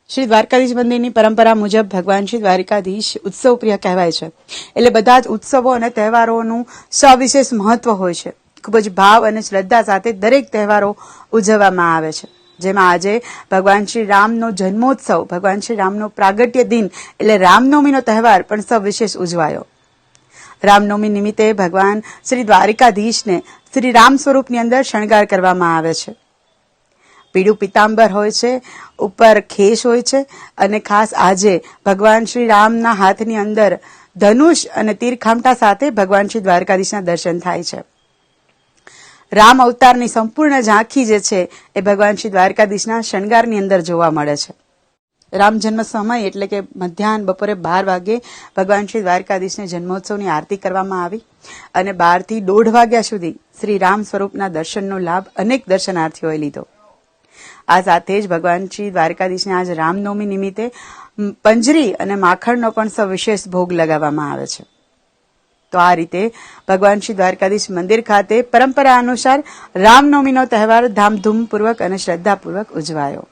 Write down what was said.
શ્રી દ્વારકાધીશ મંદિરની પરંપરા મુજબ ભગવાન શ્રી દ્વારકાધીશ ઉત્સવ પ્રિય કહેવાય છે. એટલે બધા જ ઉત્સવો અને તહેવારોનું સવિશેષ મહત્વ હોય છે. ખૂબ જ ભાવ અને શ્રદ્ધા સાથે દરેક તહેવારો ઉજવવામાં આવે છે. જેમાં આજે ભગવાન શ્રી રામનો જન્મોત્સવ, ભગવાન શ્રી રામનો પ્રાગટ્ય દિન એટલે રામનવમીનો તહેવાર પણ સવિશેષ ઉજવાયો. રામનવમી નિમિત્તે ભગવાન શ્રી દ્વારકાધીશને શ્રી રામ સ્વરૂપની અંદર શણગાર કરવામાં આવે છે. પીળું પિતાંબર હોય છે, ઉપર ખેસ હોય છે અને ખાસ આજે ભગવાન શ્રી રામના હાથની અંદર ધનુષ અને તીરખામટા સાથે ભગવાન શ્રી દ્વારકાધીશના દર્શન થાય છે. રામ અવતારની સંપૂર્ણ ઝાંખી જે છે એ ભગવાન શ્રી દ્વારકાધીશના શણગારની અંદર જોવા મળે છે. રામ જન્મ સમય એટલે કે મધ્યાહન બપોરે 12 વાગે ભગવાન શ્રી દ્વારકાધીશને જન્મોત્સવની આરતી કરવામાં આવી અને 12 થી 1:30 વાગ્યા સુધી શ્રી રામ સ્વરૂપના દર્શનનો લાભ અનેક દર્શનાર્થીઓએ લીધો. આ સાથે જ ભગવાન શ્રી દ્વારકાધીશને આજ રામનવમી નિમિત્તે પંજરી અને માખણનો પણ સવિશેષ ભોગ લગાવવામાં આવે છે. તો આ રીતે ભગવાન શ્રી દ્વારકાધીશ મંદિર ખાતે પરંપરા અનુસાર રામનવમીનો તહેવાર ધામધૂમપૂર્વક અને શ્રદ્ધાપૂર્વક ઉજવાયો.